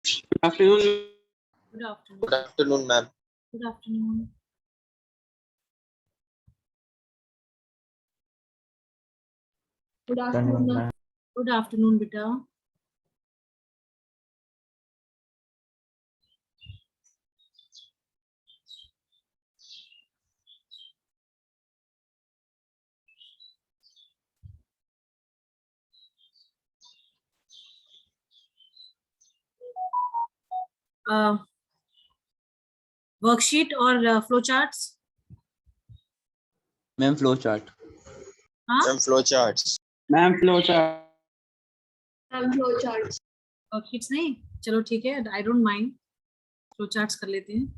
Good afternoon. Good afternoon. Good afternoon, ma'am. Good afternoon. Good afternoon. Good afternoon, beta. Worksheet or flow charts? Ma'am, flow chart. Huh? Ma'am, flow charts. Ma'am, flow chart. Worksheets नहीं, चलो ठीक है. I don't mind. Flow charts कर लेते हैं.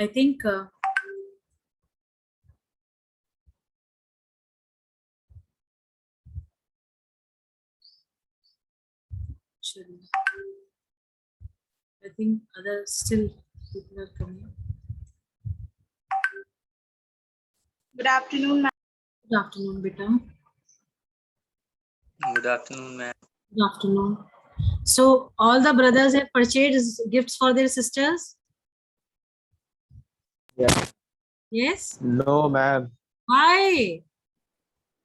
I think other still people are coming. Good afternoon, ma'am. Good afternoon, beta. Good afternoon, ma'am. Good afternoon. So all the brothers have purchased gifts for their sisters? Yes. Yes? No, ma'am. Why?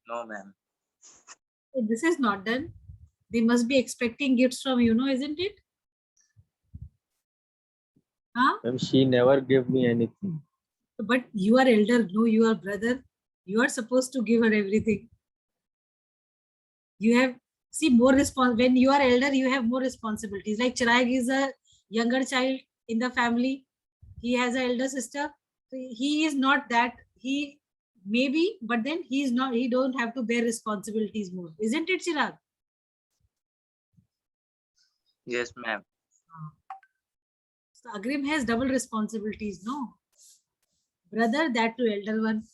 No, ma'am. This is not done. They must be expecting gifts from you, no, isn't it? Huh? Ma'am, she never gave me anything. But you are elder, no, you are brother. You are supposed to give her everything. You have, see, more when you are elder, you have more responsibilities. Like Chirag is a younger child in the family. He has an elder sister. So he is not that, he maybe, but then he is not, he don't have to bear responsibilities more. Isn't it, Chirag? Yes, ma'am. So Agrim has double responsibilities, no? Brother, that to elder one.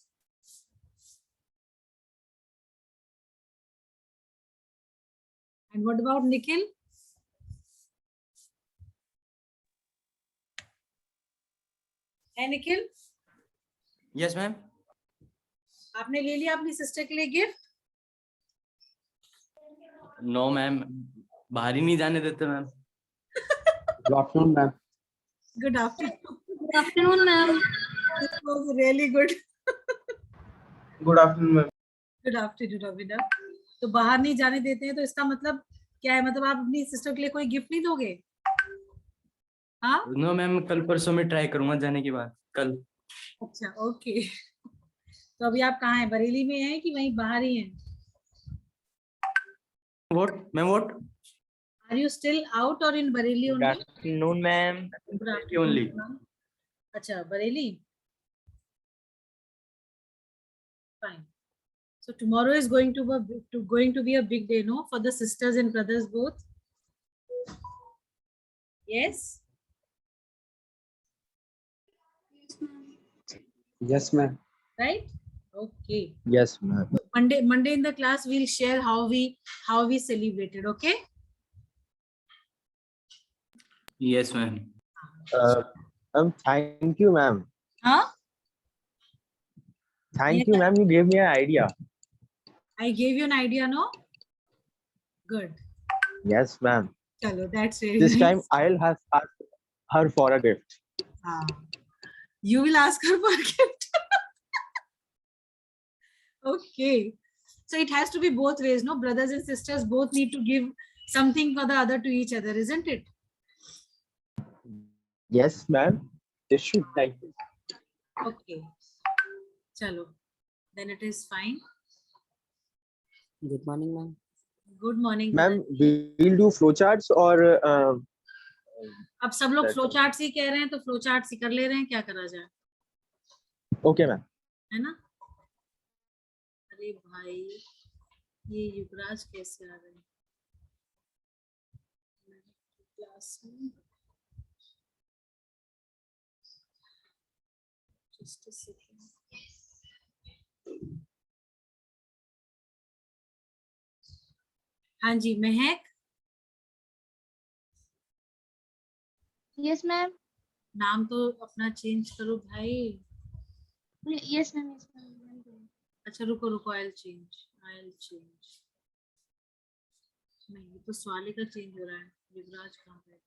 And what about Nikhil? है Nikhil? Yes, ma'am. आपने ले लिया अपनी sister के लिए gift? No, ma'am. बाहर ही नहीं जाने देते, ma'am. Good afternoon, ma'am. Good afternoon. Good afternoon, ma'am. This was really good. Good afternoon, ma'am. Good afternoon, Abhinav. तो बाहर नहीं जाने देते हैं तो इसका मतलब क्या है? मतलब आप अपनी सिस्टर के लिए कोई गिफ्ट नहीं दोगे? हाँ? No, ma'am. कल परसों में ट्राई करूंगा जाने के बाद. कल. अच्छा, ओके. तो अभी आप कहाँ हैं? बरेली में हैं कि वहीं बाहर ही हैं? What? Ma'am, what? Are you still out or in Bareilly only? Good afternoon, ma'am. Good afternoon, Only. ma'am. अच्छा, Bareilly. Fine. So tomorrow is going to be a big day, no, for the sisters and brothers both. Yes. Yes, ma'am. Right. Okay. Yes, ma'am. Monday in the class we'll share how we celebrated. Okay. Yes, ma'am. Thank you, ma'am. Huh? Thank you, ma'am. You gave me an idea. I gave you an idea, no? Good. Yes, ma'am. Chalo, that's really This nice. time I'll have asked her for a gift. You will ask her for a gift. Okay. So it has to be both ways, no? Brothers and sisters both need to give something for the other to each other, isn't it? Yes, ma'am. This should like this. Okay. Chalo. Then it is fine. Good morning, ma'am. Good morning. Ma'am, we'll do flowcharts or अब सब लोग flow charts ही कह रहे हैं तो flow charts ही कर ले रहे हैं, क्या करा जाए? okay, ma'am. है ना? अरे भाई, ये युवराज कैसे आ रहे हैं? क्लास में just a second. हाँ जी, महक. Yes, ma'am. नाम तो अपना चेंज करो भाई. Yes, ma'am. Yes, ma'am. अच्छा रुको रुको, आई विल चेंज. नहीं, ये तो स्वाली का चेंज हो रहा है. युवराज कहाँ पे है?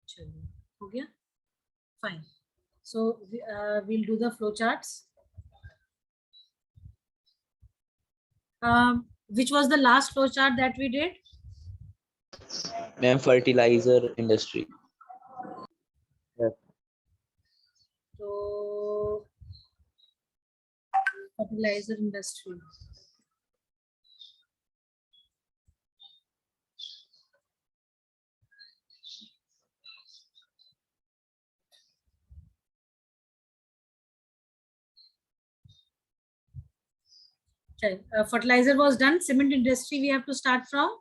चलिए, हो गया. Fine. So we'll do the flow charts. Which was the last flow chart that we did? Ma'am, fertilizer industry. So fertilizer industry. Okay. Fertilizer was done. Cement industry we have to start from.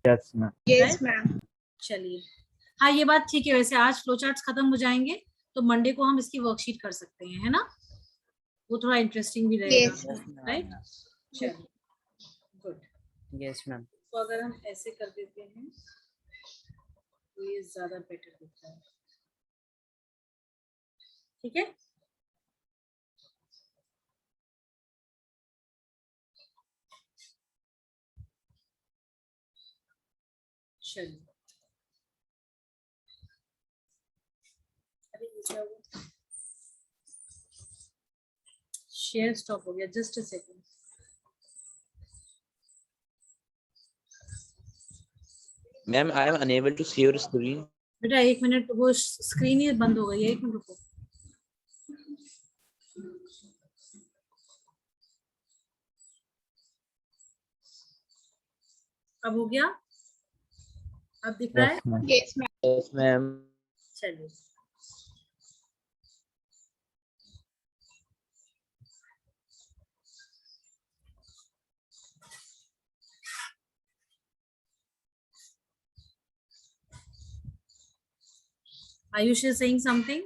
Yes, ma'am. Yes, ma'am. चलिए, हाँ ये बात ठीक है. वैसे आज flow charts खत्म हो जाएंगे तो मंडे को हम इसकी वर्कशीट कर सकते हैं, है ना? वो थोड़ा इंटरेस्टिंग भी रहेगा, Yes. राइट? चलिए, गुड. Yes, ma'am. तो अगर हम ऐसे कर देते हैं तो ये ज्यादा बेटर दिखता है. ठीक है. चलिए, अरे ये क्या हुआ? शेयर स्टॉप हो गया. Just a second. Ma'am, I am unable to see your screen. बेटा एक मिनट, वो स्क्रीन ही बंद हो गई है. एक मिनट रुको. अब हो गया? अब दिख रहा है? Yes, ma'am. Yes, ma'am. Yes, ma'am. चलिए, आयुष is saying something.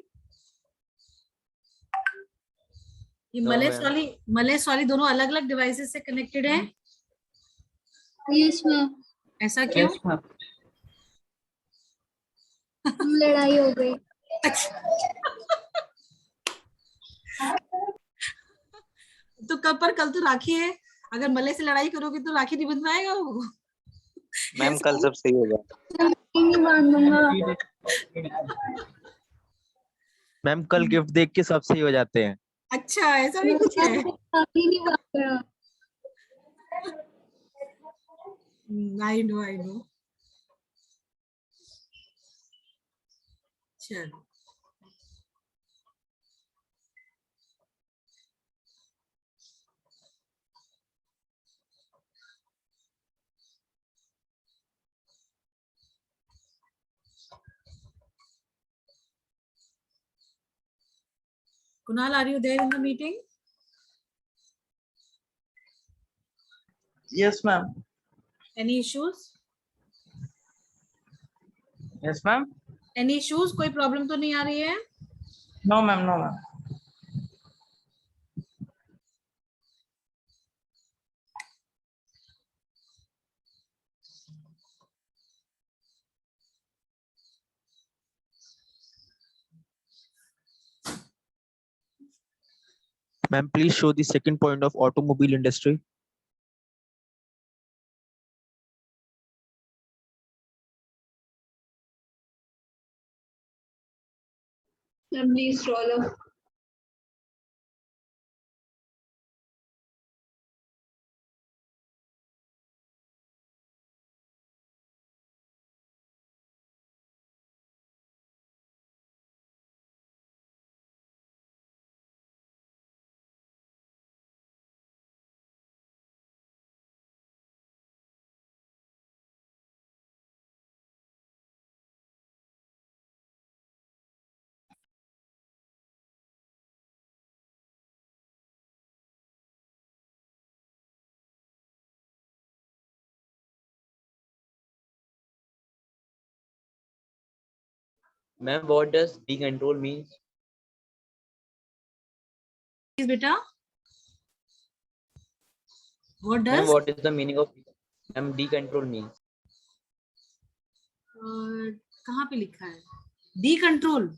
ये No, मलेस वाली दोनों अलग अलग डिवाइसेस से कनेक्टेड है. Yes, ma'am. ऐसा क्यों? Yes, ma'am. लड़ाई हो गई. तो कल तो राखी है. अगर मले से लड़ाई करोगे तो राखी नहीं बन पाएगा वो. Ma'am, कल सब सही होगा. नहीं बांधूंगा. मैम कल गिफ्ट देख के सब सही हो जाते हैं. अच्छा, ऐसा भी कुछ है. अभी नहीं बांध रहा. I know. चलो, Kunal, are you there in the meeting? Yes, ma'am. Any issues? Yes, ma'am. Any issues? कोई प्रॉब्लम तो नहीं आ रही है? No, ma'am. No, ma'am. Ma'am, please show the second point of automobile industry. Please roll up. Ma'am, what does decontrol means? beta? What Ma'am, does? what is the meaning of decontrol means? कहाँ पे लिखा है? Decontrol.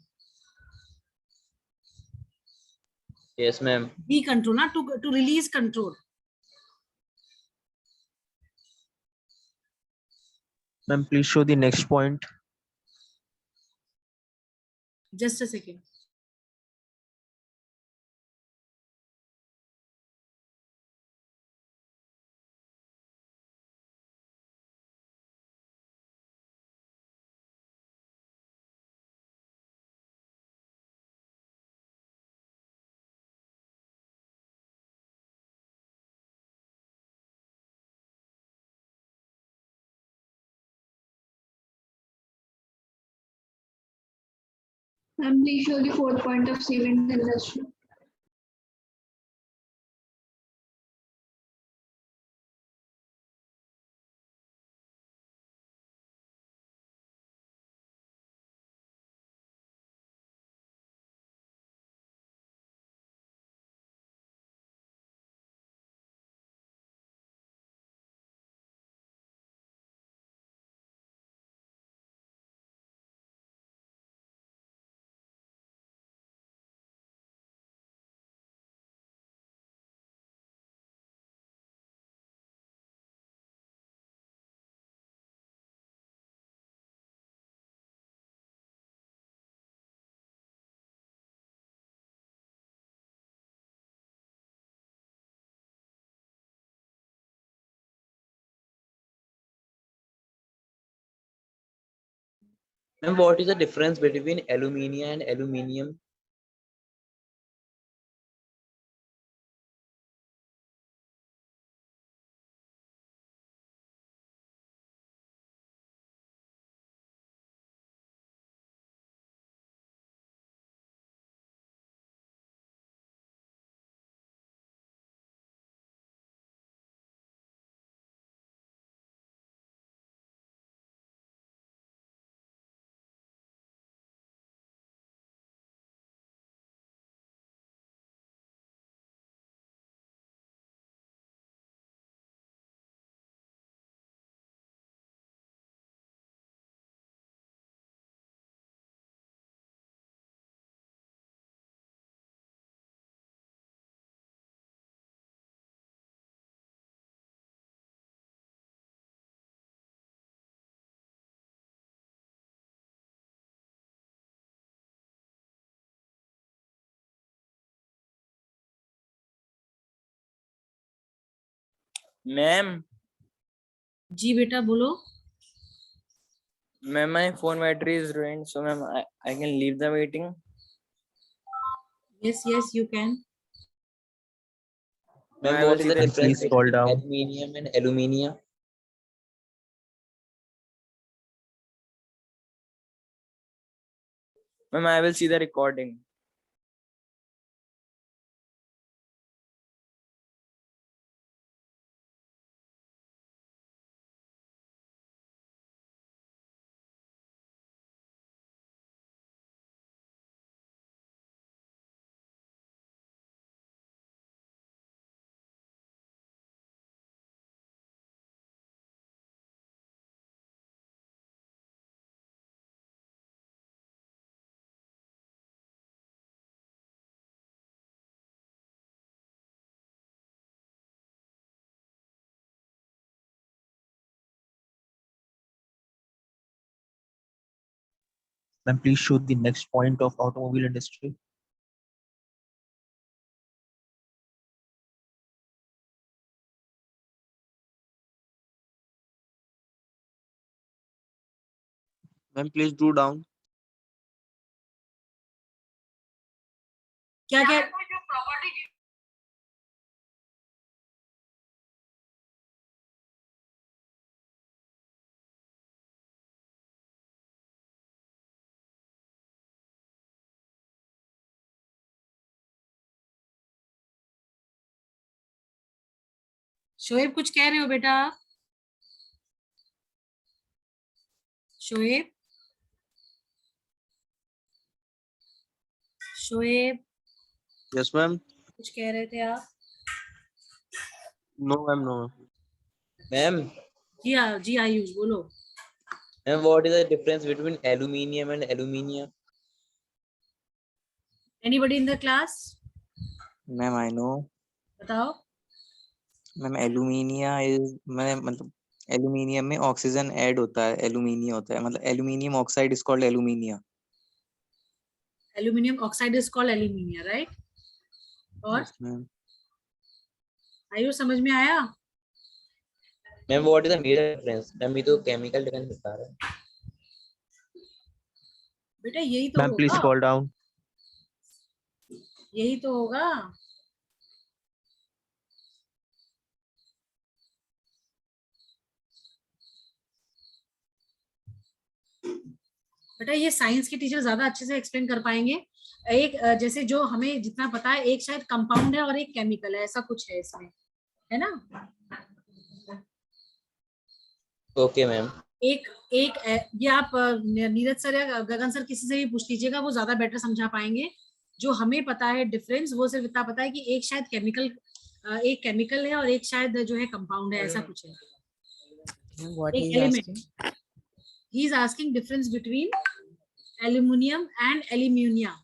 Yes, ma'am. Decontrol, not to release control. Ma'am, please show the next point. Just a second. Ma'am, please show the fourth point of cement industry. Ma'am, what is the difference between aluminium and aluminium? Ma'am, जी बेटा बोलो. ma'am, my phone battery is ruined, so ma'am, I can leave the meeting. Yes, you can. Ma'am, I will what is see the the difference Please scroll between down. aluminium and aluminium? Ma'am, I will see the recording. Ma'am, please show the next point of automobile industry. Ma'am, please do down. क्या क्या? शोएब कुछ कह रहे हो बेटा? Shoaib, Shoaib. Yes, ma'am. कुछ कह रहे थे आप? No, ma'am, no. Ma'am, जी आयुष बोलो. ma'am, what is the difference between aluminium and aluminium? Anybody in the class? Ma'am I know बताओ. मैम एल्यूमिनिया इज मैं मतलब एल्यूमिनियम में ऑक्सीजन ऐड होता है एल्यूमिनिया होता है मतलब aluminium oxide is called alumina Aluminium oxide is called alumina, right? और मैम आयुष समझ में आया? Ma'am, what is the major difference? Ma'am, ये तो chemical difference बता रहा है. बेटा यही तो Ma'am, please होगा. scroll down. यही तो होगा. बेटा ये साइंस के टीचर ज्यादा अच्छे से एक्सप्लेन कर पाएंगे. एक जैसे जो हमें जितना पता है, एक शायद कंपाउंड है और एक केमिकल है, ऐसा कुछ है इसमें, है ना? Okay, ma'am. एक एक ये आप नीरज सर या गगन सर किसी से भी पूछ लीजिएगा, वो ज्यादा बेटर समझा पाएंगे. जो हमें पता है डिफरेंस, वो सिर्फ इतना पता है कि एक शायद एक केमिकल है और एक शायद जो है कंपाउंड है, ऐसा कुछ है. व्हाट एक is element. Asking he is asking difference between aluminium and alumina.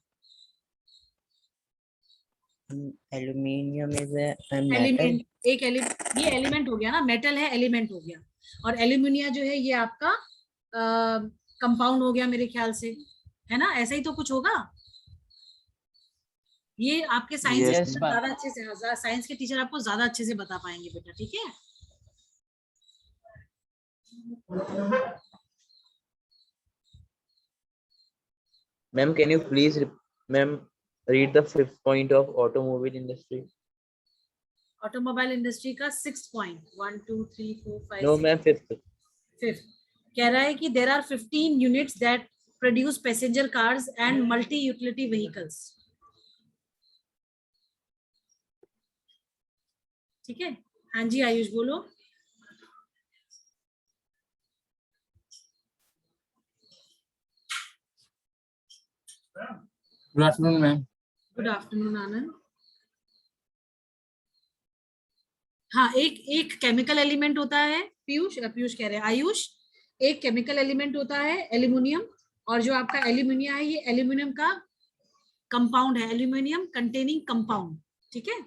Aluminium is a metal element. ये एलिमेंट हो गया ना, मेटल है, एलिमेंट हो गया. और एल्यूमिनिया जो है ये आपका कंपाउंड हो गया मेरे ख्याल से, है ना? ऐसा ही तो कुछ होगा. ये आपके साइंस के Yes, टीचर ज्यादा अच्छे से, साइंस के टीचर आपको ज्यादा अच्छे से बता पाएंगे बेटा, ठीक है? Ma'am, can you please, ma'am, read the 5th point of automobile industry? Automobile industry का 6 पॉइंट 1 2 3 4 5 No, 6 ma'am, 5th. 5 कह रहा है कि there are 15 units that produce passenger cars and multi utility vehicles. ठीक है. हाँ जी आयुष बोलो. Good afternoon, ma'am. Good afternoon Anand. हाँ, एक केमिकल एलिमेंट होता है. पीयूष कह रहे हैं. आयुष, एक केमिकल एलिमेंट होता है एल्यूमिनियम, और जो आपका एल्यूमिनिया है ये एल्यूमिनियम का कंपाउंड है, एल्यूमिनियम कंटेनिंग कंपाउंड. ठीक है.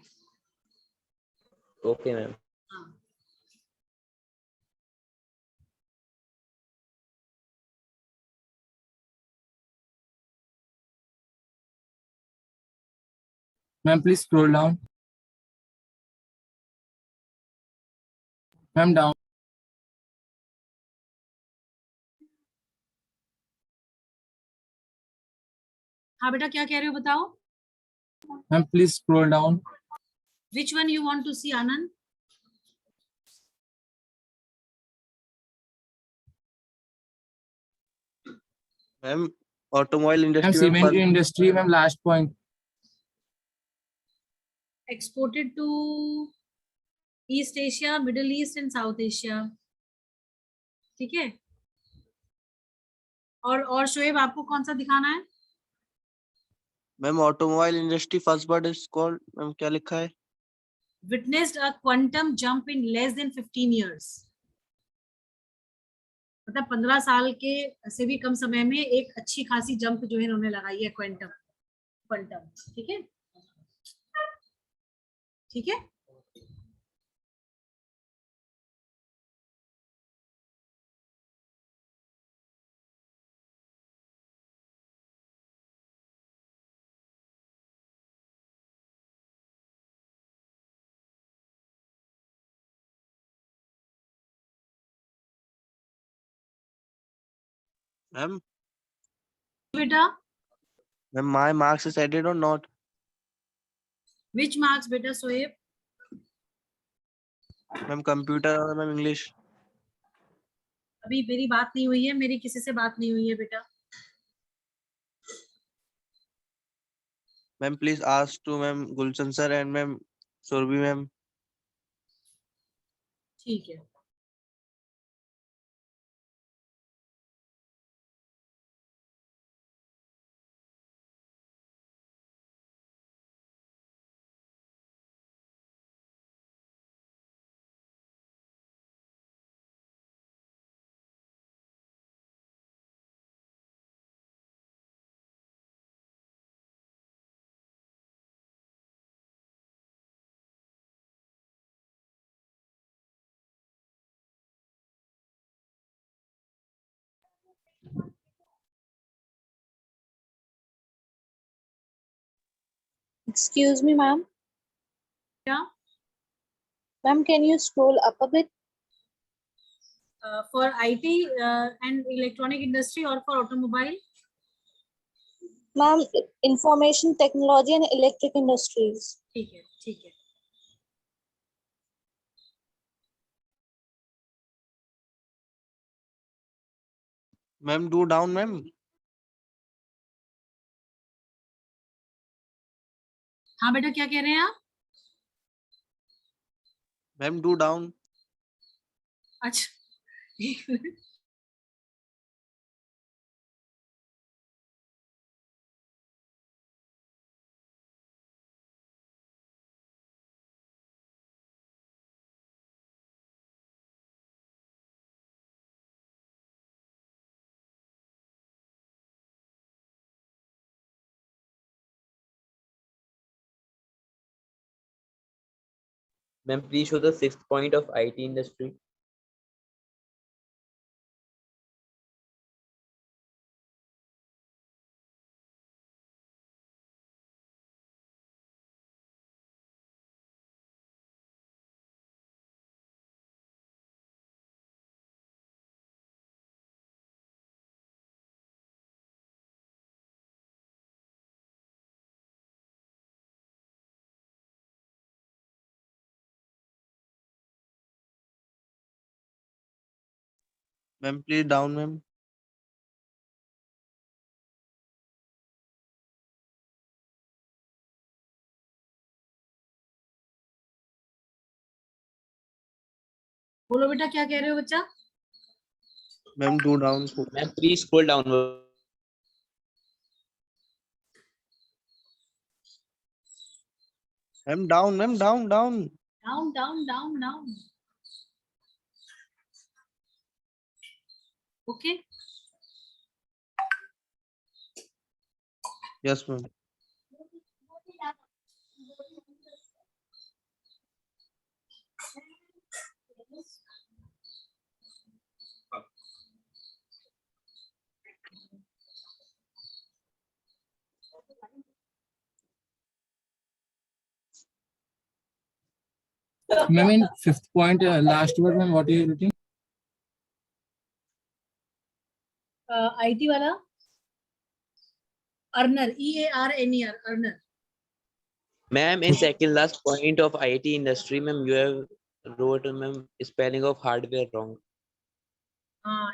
Okay, ma'am. हाँ. Ma'am, please scroll down. Ma'am, down. हाँ बेटा क्या कह रहे हो बताओ. Ma'am, please scroll down. Which one you want to see Anand? ma'am. Automobile Ma'am, industry, ma'am. cement industry, ma'am, last point. Exported to East Asia, Middle East and South Asia. ठीक है. और शोएब आपको कौन सा दिखाना है? Ma'am, automobile industry first word is called, ma'am, क्या लिखा है? Witnessed a quantum jump in less than 15 years. मतलब 15 साल के से भी कम समय में एक अच्छी खासी जंप जो है इन्होंने लगाई है. क्वांटम. ठीक है. ठीक है. Ma'am, बेटा ma'am, my marks is added or not? Which marks बेटा सोएब? Ma'am, computer और ma'am English. अभी मेरी बात नहीं हुई है, मेरी किसी से बात नहीं हुई है बेटा. Ma'am, please ask to ma'am Gulshan sir and ma'am Surbi ma'am. ठीक है. Excuse me, ma'am. Yeah. Ma'am, can you scroll up a bit? For IT and electronic industry or for automobile? Ma'am, information technology and electric industries. ठीक है, ठीक है. Ma'am, do down, ma'am. हाँ बेटा, क्या कह रहे हैं आप? Ma'am, do down. अच्छा, एक minute. Ma'am, please show the 6th point of IT industry. Ma'am, please down, ma'am. बोलो बेटा, क्या कह रहे हो बच्चा? Ma'am, do down. Ma'am, please scroll downward. Ma'am, down, ma'am, down, down. Down, down, down, down. Okay. Yes, ma'am. Ma'am, in 5th point, last word, ma'am, what are you writing? IT वाला earner, EARNER, earner. Ma'am, in second last point of IT industry, ma'am, you have wrote, ma'am, spelling of hardware wrong.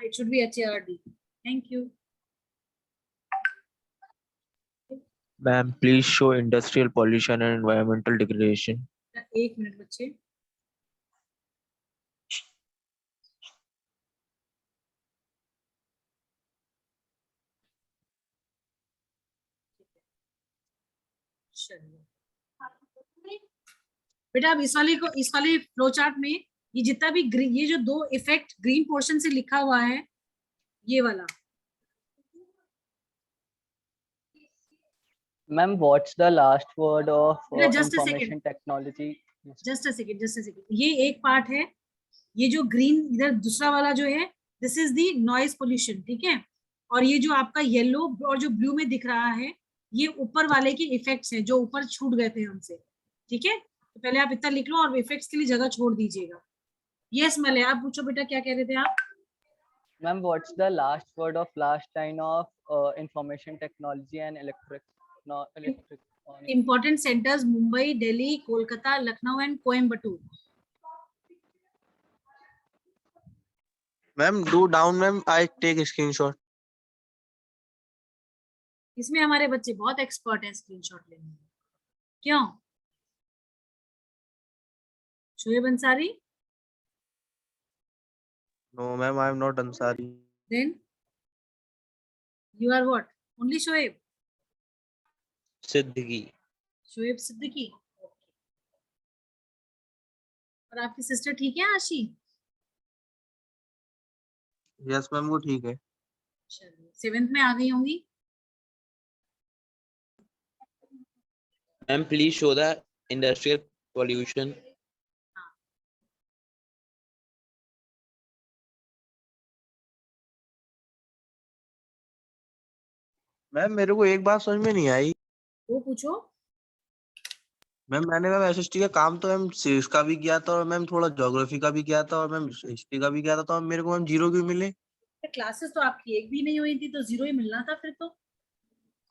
It should be HARD. Thank you. Ma'am, please show industrial pollution and environmental degradation. एक minute बच्चे. बेटा अब इस वाले flow chart में ये जितना भी ये जो दो इफेक्ट ग्रीन पोर्शन से लिखा हुआ है, ये वाला. Ma'am, what's the last word of just a information second. technology? Just a second. ये एक पार्ट है. ये जो ग्रीन इधर दूसरा वाला जो है, this is the noise pollution, ठीक है. और ये जो आपका येलो और जो ब्लू में दिख रहा है, ये ऊपर वाले के इफेक्ट्स हैं जो ऊपर छूट गए थे हमसे, ठीक है. तो पहले आप इतना लिख लो और इफेक्ट्स के लिए जगह छोड़ दीजिएगा. यस मले, आप पूछो बेटा, क्या कह रहे थे आप? Ma'am, what's the last word of last line of information technology and electric? Important centers: Mumbai, Delhi, Kolkata, Lucknow and Coimbatore. Ma'am, do down, ma'am. I take a screenshot. इसमें हमारे बच्चे बहुत एक्सपर्ट हैं स्क्रीनशॉट लेने में. क्यों? Shoaib Ansari? No, ma'am, I am not Ansari. Then you are what? Only Shoaib? Siddiqui. Shoaib Siddiqui. और आपकी सिस्टर ठीक है आशी? Yes, ma'am, वो ठीक है. चलिए, 7th में आ गई होंगी. Ma'am, please show the industrial pollution. Ma'am, मेरे को एक बात समझ में नहीं आई. वो पूछो. मैम एसएसटी का काम तो मैम सेल्स का भी किया था और मैम थोड़ा ज्योग्राफी का भी किया था और मैम हिस्ट्री का भी किया था, तो मेरे को मैम 0 क्यों मिले? क्लासेस तो आपकी एक भी नहीं हुई थी, तो 0 ही मिलना था फिर तो।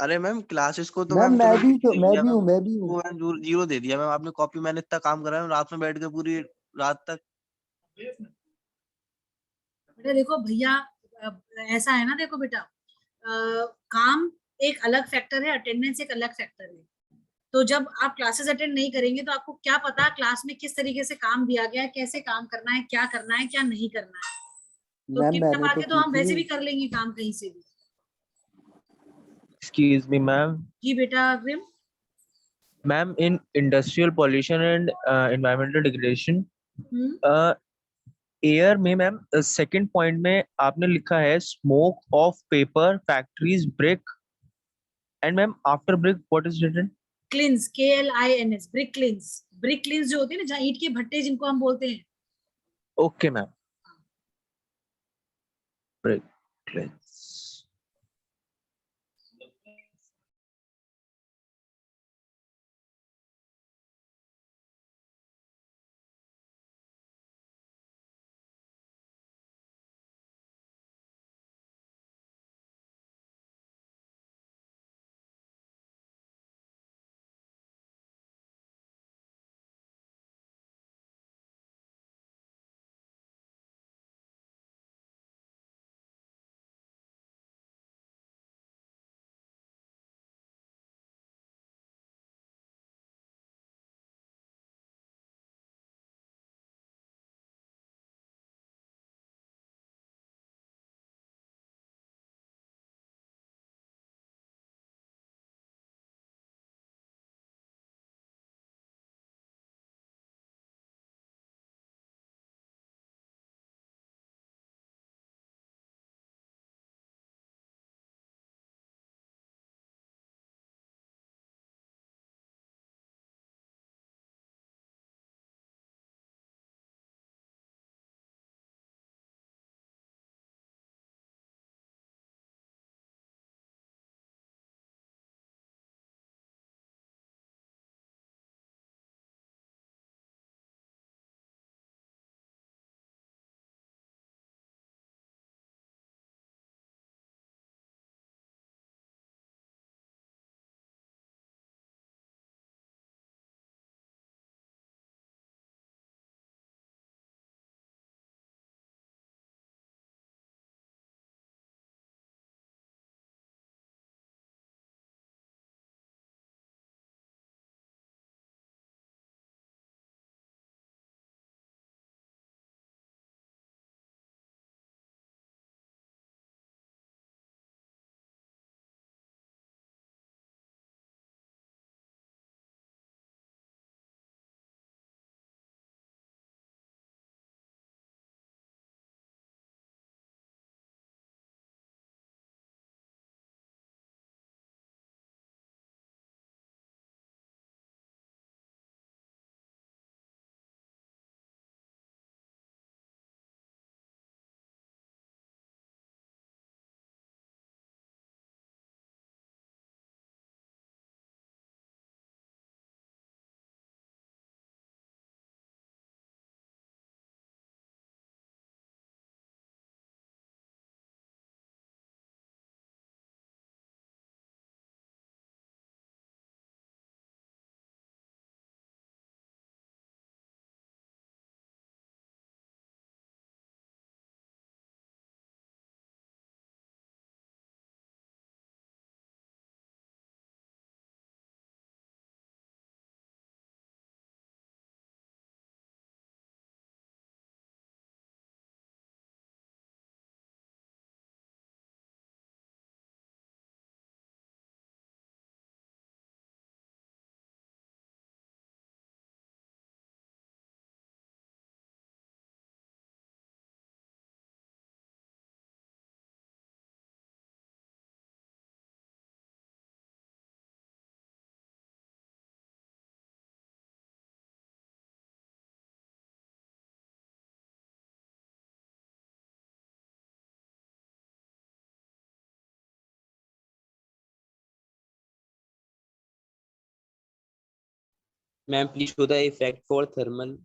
अरे मैम क्लासेस को तो मैम मैम मैं चलो भी ठीक तो दे मैं दिया भी मैम, हूँ मैं भी हूँ। वो मैम 0 दे दिया मैम आपने। कॉपी मैंने इतना काम करा है रात में बैठ के पूरी रात तक। बेटा देखो भैया, ऐसा है ना, देखो बेटा, काम एक अलग फैक्टर है, अटेंडेंस एक अलग फैक्टर है। तो जब आप क्लासेस अटेंड नहीं करेंगे तो आपको क्या पता क्लास में किस तरीके से काम दिया गया है, कैसे काम करना है, क्या नहीं करना है। तो मैम टिप मैंने टपा तो के तो की हम थी। वैसे भी कर लेंगे काम कहीं से भी। Excuse me, ma'am. जी बेटा अग्रिम। Ma'am, in industrial pollution and environmental degradation, hmm uh, air में मैम सेकंड पॉइंट में आपने लिखा है smoke of paper factories brick, and ma'am after brick what is written? Kilns, KLINS, brick kilns. Brick kilns जो होती है ना, जहाँ ईंट के भट्टे जिनको हम बोलते हैं। Okay ma'am, brick Ma'am, please show the effect for thermal.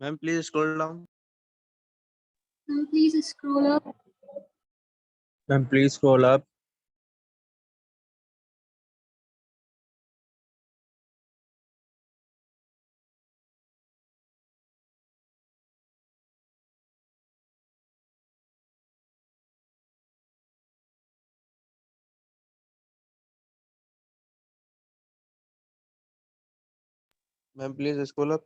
Ma'am, please scroll down. Ma'am, please scroll up. Ma'am, please scroll up. Ma'am, please scroll up.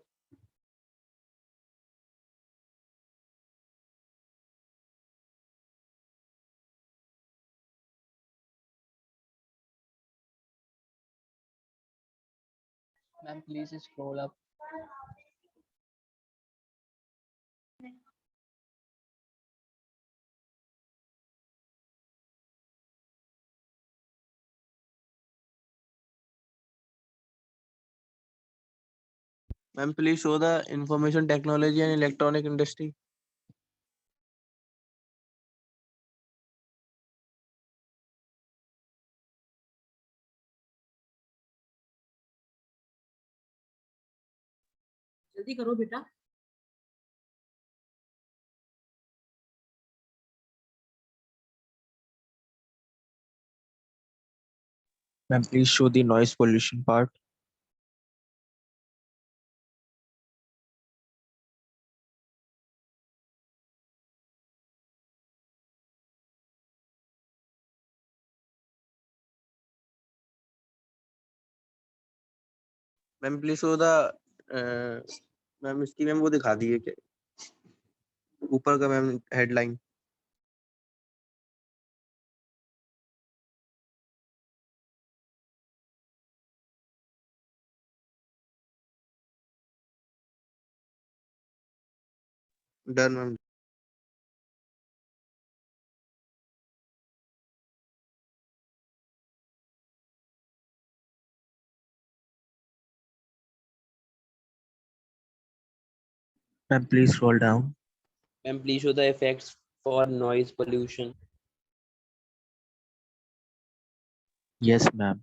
Ma'am, please scroll up. Ma'am, please show the information technology and electronic industry. जल्दी करो बेटा. Ma'am, please show the noise pollution part. Ma'am please show the ma'am इसकी ma'am वो दिखा दी है क्या ऊपर का ma'am headline. Done ma'am. Ma'am, please scroll down. Ma'am, please show the effects for noise pollution. Yes, ma'am.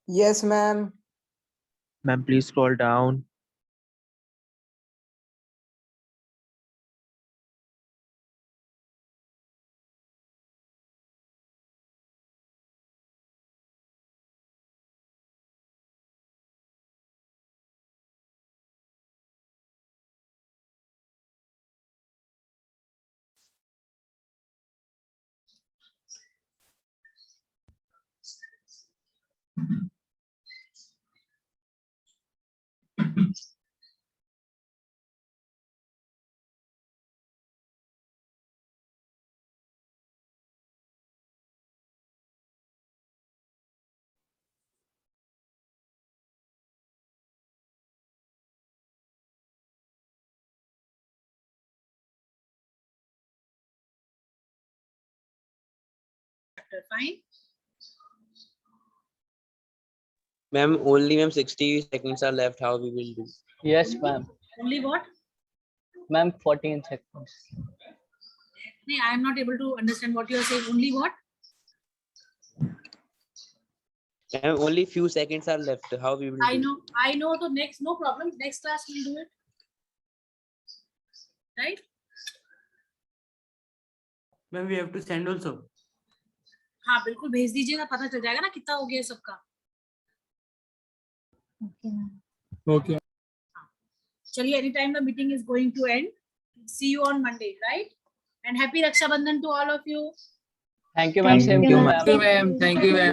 Yes, ma'am. Ma'am, please scroll down. Fine. Ma'am, only ma'am 60 seconds are left. How we will do? Yes, ma'am. Only what? Ma'am, 14 seconds. Nee, I am not able to understand what you are saying. Only what? Ma'am, only few seconds are left. How we will I do? know. So next, no problem. Next class we'll do it. Right? Ma'am, we have to send also. हाँ बिल्कुल भेज दीजिएगा, पता चल जाएगा ना कितना हो गया सबका. Okay. चलिए, anytime the meeting is going to end. See you on Monday, right? And happy Raksha Bandhan to all of you. Thank you, ma'am. Same Thank to you, you, ma'am. ma'am. Thank you, ma'am. Thank you, ma'am.